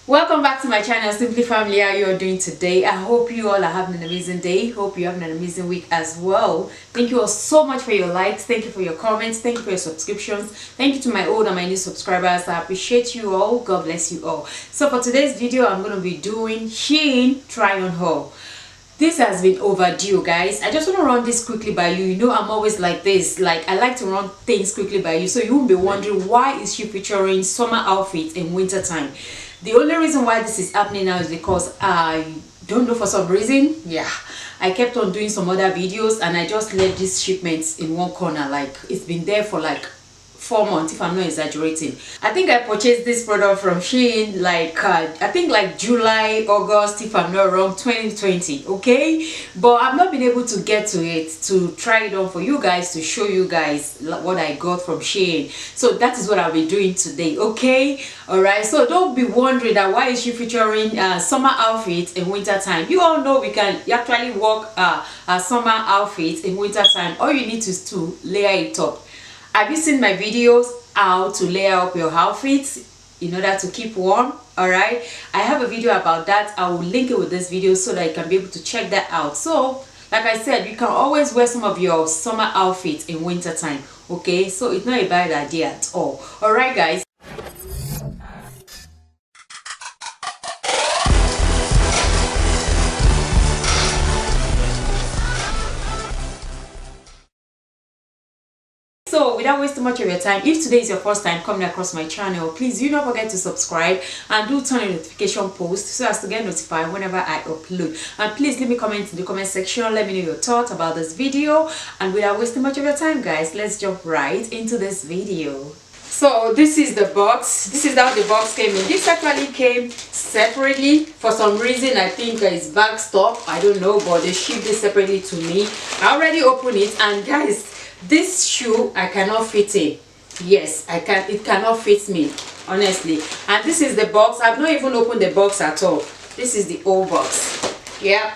Welcome back to my channel, Simply Family. How you are doing today? I hope you all are having an amazing day. Hope you having an amazing week as well. Thank you all so much for your likes. Thank you for your comments. Thank you for your subscriptions. Thank you to my old and my new subscribers. I appreciate you all. God bless you all. So for today's video, I'm going to be doing SHEIN try on haul. This has been overdue, guys. I just want to run this quickly by you. You know I'm always like this. Like, I like to run things quickly by you, so you won't be wondering why is she featuring summer outfits in winter time. The only reason why this is happening now is because I don't know, for some reason, yeah, I kept on doing some other videos and I just left these shipments in one corner. Like, it's been there for like 4 months, if I'm not exaggerating. I think I purchased this product from SHEIN like I think like July, August, if I'm not wrong, 2020. Okay, but I've not been able to get to it to try it on for you guys, to show you guys what I got from SHEIN. So that is what I'll be doing today. Okay, all right, so don't be wondering that why is she featuring summer outfits in winter time. You all know we can actually work a summer outfit in winter time. All you need is to layer it up. Have you seen my videos how to layer up your outfits in order to keep warm? All right, I have a video about that. I will link it with this video so that you can be able to check that out. So like I said, you can always wear some of your summer outfits in winter time. Okay, so it's not a bad idea at all. All right, guys. So without wasting much of your time, if today is your first time coming across my channel, please do not forget to subscribe and do turn on the notification post so as to get notified whenever I upload. And please leave me comments in the comment section. Let me know your thoughts about this video. And without wasting much of your time, guys, let's jump right into this video. So this is the box. This is how the box came in. This actually came separately. For some reason, I think it's bag stuff, I don't know, but they shipped it separately to me. I already opened it, and guys, this shoe I cannot fit in. Yes, it cannot fit me, honestly. And this is the box. I've not even opened the box at all. This is the old box. Yeah,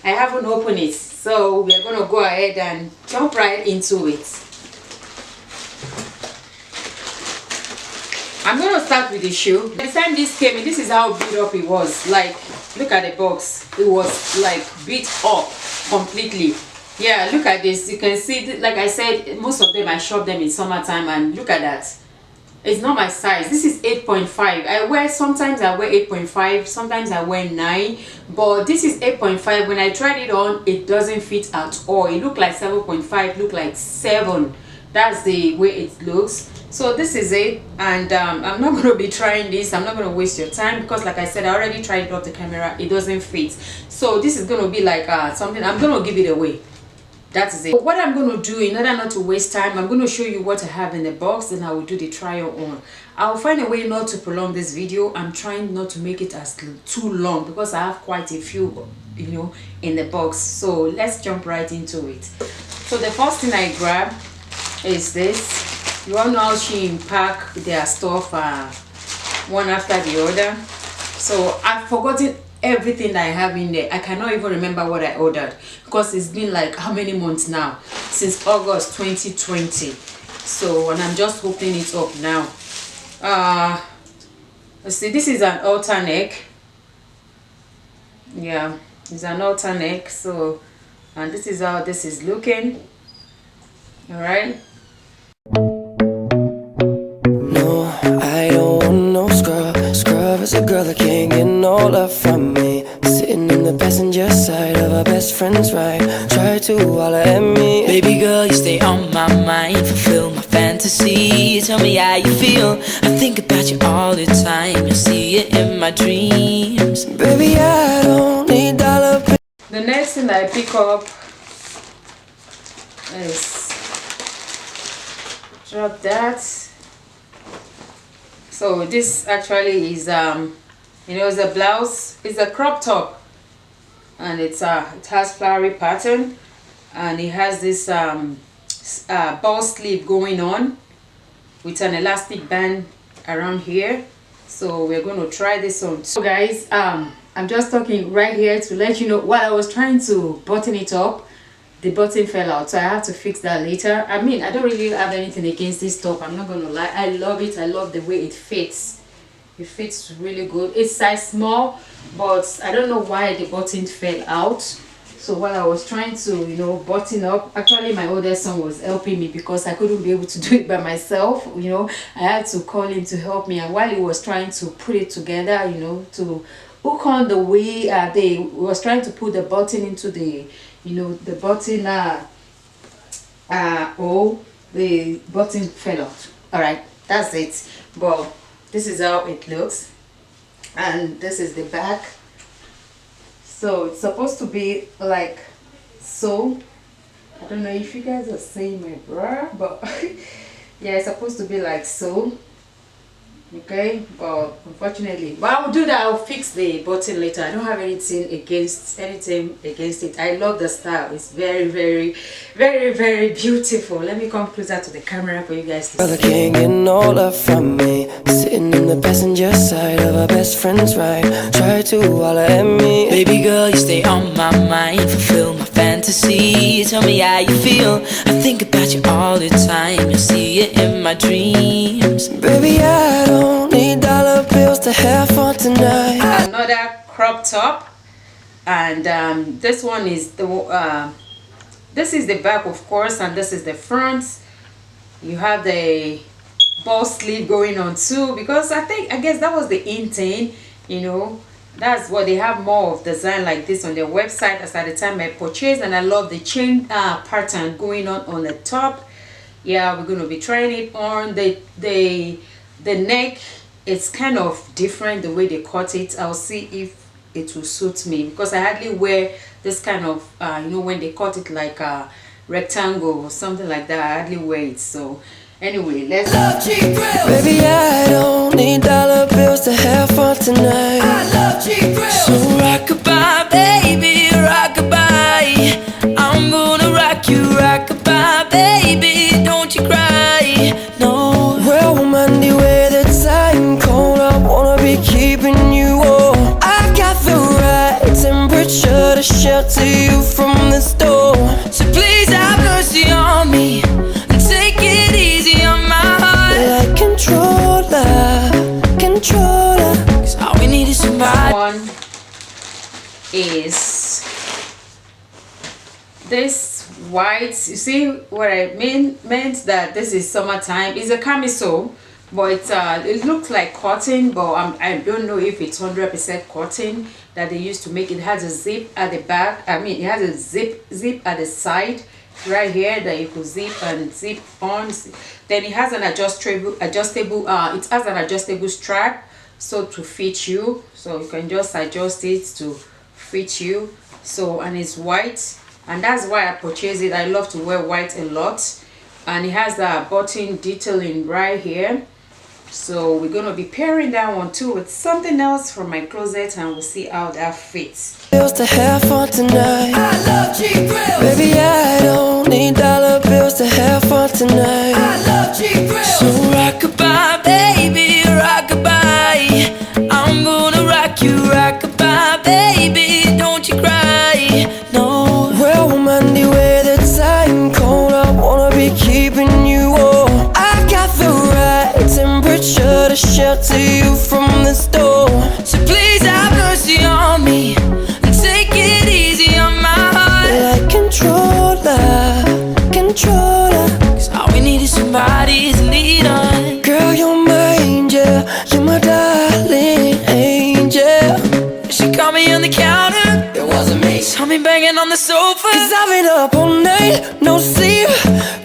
I haven't opened it, so we are going to go ahead and jump right into it. I'm going to start with the shoe. By the time this came in, this is how beat up it was. Like, look at the box. It was like beat up completely. Yeah, look at this. You can see, like I said, most of them I shop them in summertime, and look at that. It's not my size. This is 8.5. Sometimes I wear 8.5, sometimes I wear 9, but this is 8.5. When I tried it on, it doesn't fit at all. It looked like 7.5, look like 7. That's the way it looks. So this is it, and I'm not going to be trying this. I'm not going to waste your time because, like I said, I already tried it off the camera. It doesn't fit. So this is going to be like something I'm going to give it away. That is it. But what I'm going to do, in order not to waste time, I'm going to show you what I have in the box, and I will do the trial on. I'll find a way not to prolong this video. I'm trying not to make it as too long because I have quite a few, you know, in the box. So let's jump right into it. So the first thing I grab is this. You all know how SHEIN pack their stuff one after the other. So I've forgotten everything that I have in there. I cannot even remember what I ordered because it's been like how many months now, since August 2020. So, and I'm just opening it up now. Let's see, this is an halter neck. Yeah, it's an halter neck. So, and this is how this is looking. All right. No, I don't want no scrub. Scrub is a girl that can't get no love from me. Sitting in the passenger side of our best friend's ride. Try to holler at me. Baby girl, you stay on my mind. Fulfill my fantasy. Tell me how you feel. I think about you all the time. You see it in my dreams. Baby, I don't need dollar. The next thing that I pick up is, drop that. So this actually is you know, it's a blouse. It's a crop top, and it has flowery pattern, and it has this ball sleeve going on with an elastic band around here. So we're going to try this on. So guys, I'm just talking right here to let you know, while I was trying to button it up, the button fell out, so I have to fix that later. I mean, I don't really have anything against this top, I'm not gonna lie. I love it. I love the way it fits. It fits really good. It's size small, but I don't know why the button fell out. So while I was trying to, you know, button up, actually my older son was helping me because I couldn't be able to do it by myself. You know, I had to call him to help me, and while he was trying to put it together, you know, to hook on the way they was trying to put the button into the, you know, the button the button fell out. All right, that's it. But this is how it looks, and this is the back. So it's supposed to be like so. I don't know if you guys are seeing my bra, but yeah, it's supposed to be like so. Okay, but unfortunately, but I'll do that. I'll fix the button later. I don't have anything against it. I love the style. It's very, very, very, very beautiful. Let me come closer to the camera for you guys to Brother see. can't get no love from me. Sitting in the passenger side of our best friend's ride. Try to holler at me. Baby girl, you stay on my mind, fulfill my fantasy. Tell me how you feel. I think about you all the time. You see it in my dreams. Baby, I don't need dollar bills to have fun tonight. Another crop top, and this one is the this is the back, of course, and this is the front. You have the ball sleeve going on too, because I guess that was the in thing, you know. That's what they have, more of design like this on their website as at the time I purchased. And I love the chain pattern going on the top. Yeah, we're going to be trying it on. The neck, it's kind of different the way they cut it. I'll see if it will suit me, because I hardly wear this kind of you know, when they cut it like a rectangle or something like that, I hardly wear it. So anyway, let's Love cheap grills. Baby, I don't need dollar bills to have fun tonight. I love cheap grills. So rockabye, baby, rockabye. I'm gonna rock you, rockabye, baby. Don't you cry, no. Well, Monday where the time cold, I wanna be keeping you warm. I got the right temperature to shelter you from the storm. So please have mercy on me and take it easy on my heart. Like controller. 'Cause all we need is somebody. one is this white. You see what I meant that this is summertime. It's a camisole, but it looks like cotton, but I don't know if it's 100% cotton that they used to make. It has a zip at the back. I mean, it has a zip at the side right here that you could zip and zip on. Then it has an adjustable it has an adjustable strap, so to fit you, so you can just adjust it to fit you. So, and it's white, and that's why I purchased it. I love to wear white a lot. And it has that button detailing right here. So we're gonna be pairing that one too with something else from my closet, and we'll see how that fits. Bills to have fun tonight. I love cheap grills. Baby, I don't need dollar bills to have fun tonight. I love cheap grills. So rockabye, baby, rockabye. I'm gonna rock you, rockabye, baby. Don't you cry, no. Well, Monday where the time cold, I wanna be keeping you warm. I got the right temperature to shelter you from the storm. So please have mercy on me and take it easy on my heart. Like controller. 'Cause all we need is somebody to lead on. Girl, you're my angel, you're my darling angel. She caught me on the counter, It wasn't me. saw me banging on the sofa. 'Cause I've been up all night, no sleep.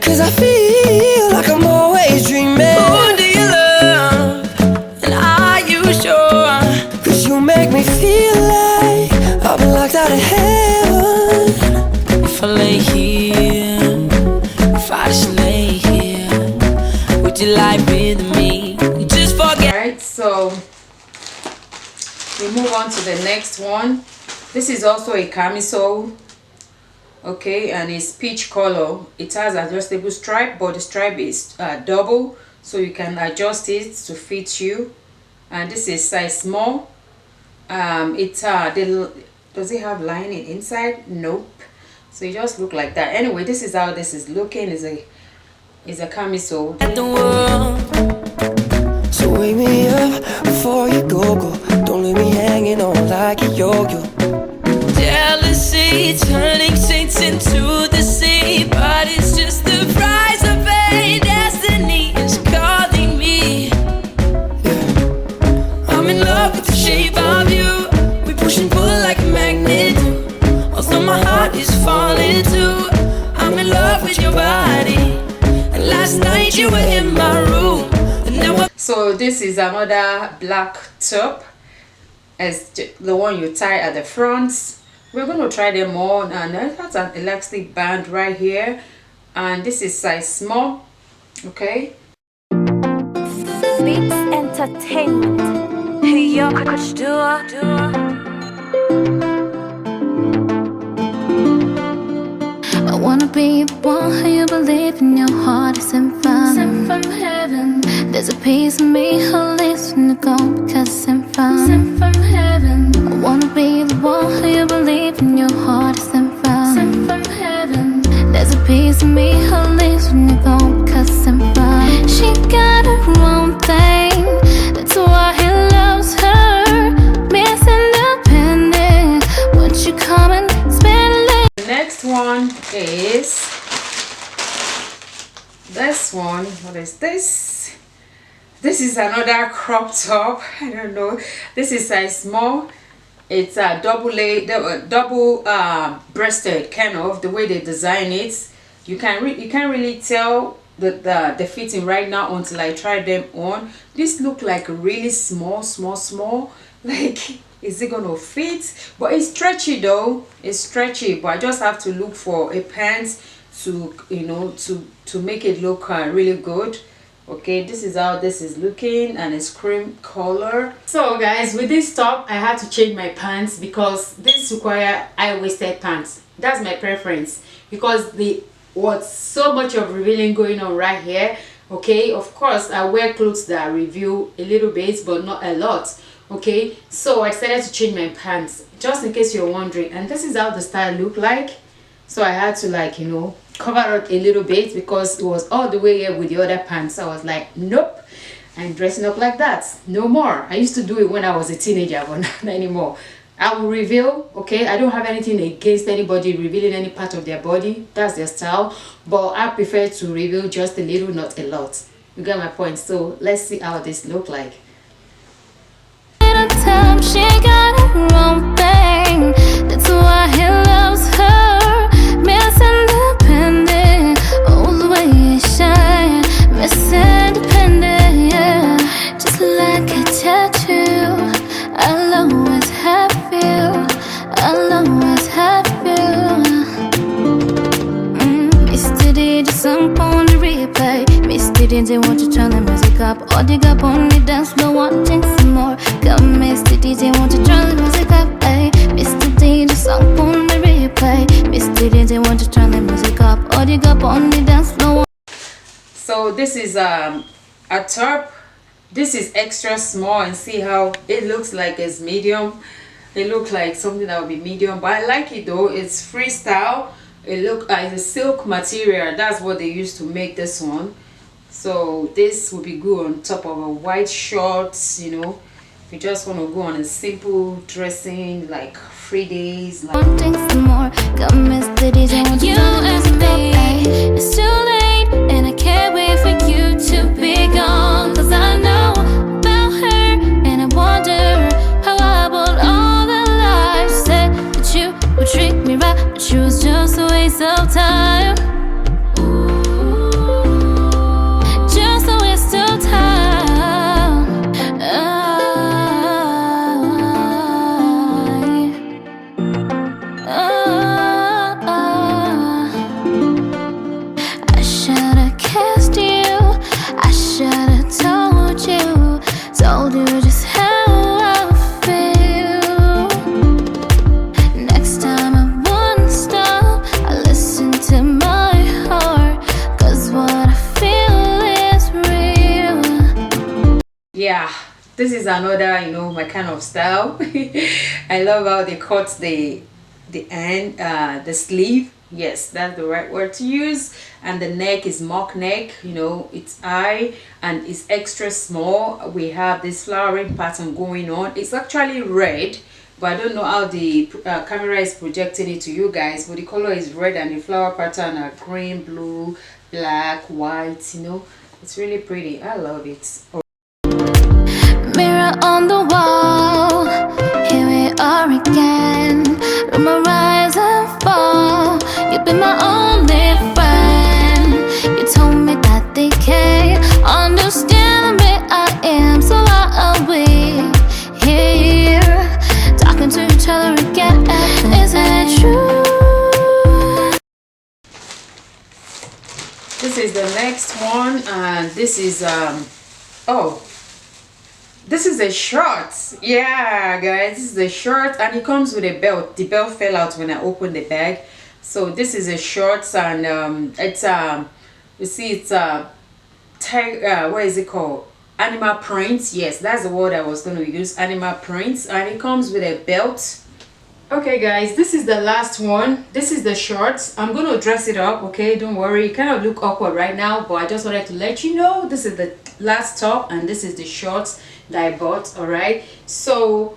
'Cause I feel like I'm always dreaming. Who do you love? And are you sure? 'Cause you make me feel like I've been locked out of heaven. If I lay here, if I just lay here, would you lie with me? Just forget. Alright, so we move on to the next one. This is also a camisole, okay, and it's peach color. It has adjustable stripe, but the stripe is double, so you can adjust it to fit you. And this is size small. Does it have lining inside? Nope. So you just look like that. Anyway, this is how this is looking. Is a camisole. At the world. So wake me up before you go. Don't leave me hanging on like a yo-yo. Jealousy turning saints into the sea, but it's just the price of pain. Destiny is calling me. I'm in love with the shape of you. We push and pull like a magnet do. Although my heart is falling too, I'm in love with your body. And last night you were in my room, and now So this is another black top, as the one you tie at the front. We're going to try them on, and it has an elastic band right here, and this is size small. Okay. Beats Entertainment. Hey yo, Kochdauer. I wanna be the one who you believe in your heart is sent from heaven. There's a piece of me who lives when you're gone because it's sent from heaven. I wanna be the one who you believe in your heart is sent from heaven. There's a piece of me who lives when you're gone because it's sent from. She got her own thing, that's why he loves her. Miss Independent, would you come and spend it? The next one is this one. What is this? This is another crop top. I don't know. This is size small. It's a double breasted, kind of the way they design it. You can't really tell the fitting right now until I try them on. This look like really small. Like, is it gonna fit? But it's stretchy though. It's stretchy, but I just have to look for a pants to, you know, to make it look really good. Okay, this is how this is looking, and it's cream color. So guys, with this top I had to change my pants because this require high-waisted pants. That's my preference, because the what's so much of revealing going on right here. Okay, of course I wear clothes that reveal a little bit but not a lot. Okay, so I decided to change my pants, just in case you're wondering, and this is how the style look like. So I had to, like, you know, cover it a little bit because it was all the way here with the other pants. So I was like, nope, I'm dressing up like that no more. I used to do it when I was a teenager, but not anymore. I will reveal, okay, I don't have anything against anybody revealing any part of their body. That's their style, but I prefer to reveal just a little, not a lot. You get my point? So let's see how this look like. Time she got her own thing, that's why he loves her. Miss Independent, all the way you shine. Miss Independent, yeah. Just like a tattoo, I'll always have you, I'll always have you. Mr. DJ, song on the replay. Mr. DJ, won't you turn the music up? Or dig up on the dance floor, wanting some more. Come, Mr. DJ, won't you turn the music up? Ay, Mr. DJ, song on the replay. Mr. DJ, won't you turn the music up? Or dig up on the dance floor. So this is a top. This is extra small, and see how it looks like it's medium. It looks like something that will be medium, but I like it though. It's freestyle. It look like a silk material. That's what they used to make this one. So this will be good on top of a white shorts, you know. If you just want to go on a simple dressing, like 3 days, like Wanting some more. Come, Mr. DJ, won't you turn the music up? Ay, it's too late, and I can't wait for you to be gone. Cause I know about her, and I wonder how about all the lies you said that you would treat me right, but you was just a waste of time. Just a waste of time. I should've kissed you, I should've told you just how I feel. Next time I won't stop, I listen to my heart, cause what I feel is real. yeah, this is another, you know, my kind of style. I love how they cut the end, the sleeve. Yes, that's the right word to use. And the neck is mock neck, you know, it's high and it's extra small. We have this flowering pattern going on. It's actually red, but I don't know how the camera is projecting it to you guys, but the color is red and the flower pattern are green, blue, black, white, you know. It's really pretty. I love it. Mirror on the wall, here we are again. From a rise and fall, you've been my only friend. You told me that they can't understand the way I am, so why are we here talking to each other again? Is it true? This is the next one, and this is oh, this is a short. Yeah guys, this is a short and it comes with a belt. The belt fell out when I opened the bag, so this is a short. And it's you see, it's what is it called, animal prints. Yes, that's the word I was going to use, animal prints. And it comes with a belt. Okay guys, this is the last one. This is the shorts. I'm going to dress it up, okay, don't worry. It kind of look awkward right now, but I just wanted to let you know this is the last top and this is the shorts that I bought. All right, so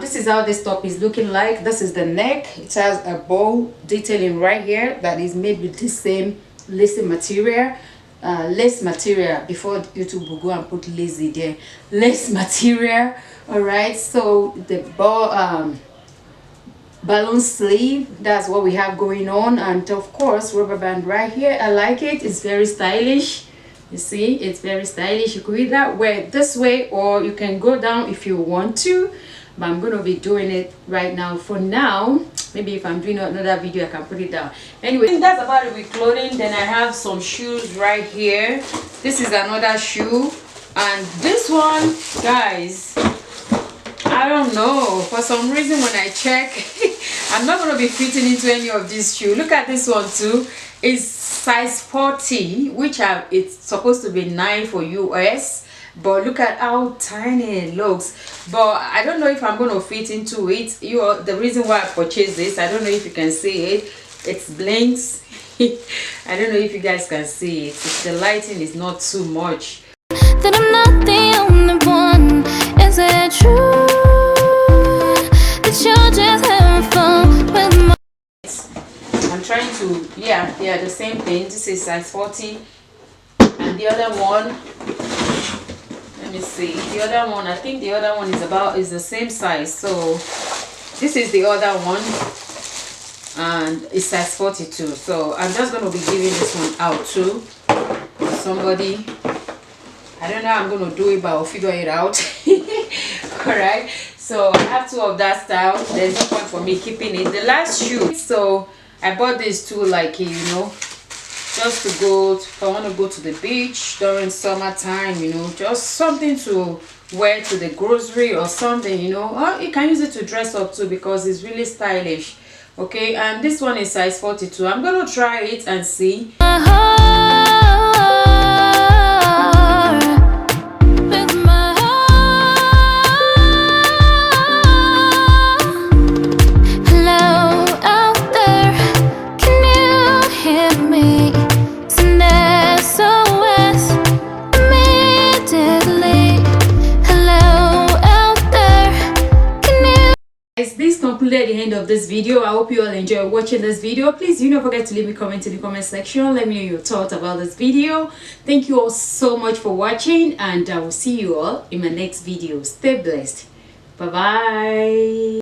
this is how this top is looking like. This is the neck. It has a bow detailing right here that is made with the same lace material. Lace material, before YouTube will go and put lazy there, lace material. All right, so the bow balloon sleeve, that's what we have going on. And of course rubber band right here. I like it. It's very stylish. You see, it's very stylish. You could either wear it this way or you can go down if you want to, but I'm going to be doing it right now for now. Maybe if I'm doing another video I can put it down. Anyway, I think that's about it with clothing. Then I have some shoes right here. This is another shoe, and this one, guys, I don't know, for some reason when I check I'm not going to be fitting into any of these shoes. Look at this one too. It's size 40, which it's supposed to be 9 for US, but look at how tiny it looks. But I don't know if I'm going to fit into it. The reason why I purchased this, I don't know if you can see it. It blinks. I don't know if you guys can see it. The lighting is not too much. That I'm not the only one. Is it true that you're just having fun with my... I'm trying to, yeah, the same thing. This is size 40, and the other one, let me see, the other one, I think the other one is the same size. So this is the other one, and it's size 42. So I'm just going to be giving this one out to somebody. I don't know how I'm going to do it, but I'll figure it out. Alright, so I have two of that style. There's no point for me keeping it. The last shoe, so I bought these two, like, you know, just to go, if I want to go to the beach during summertime, you know, just something to wear to the grocery or something, you know. Or you can use it to dress up too, because it's really stylish. Okay, and this one is size 42. I'm going to try it and see. This concluded the end of this video. I hope you all enjoyed watching this video. Please do not forget to leave me a comment in the comment section. Let me know your thoughts about this video. Thank you all so much for watching, and I will see you all in my next video. Stay blessed. Bye bye.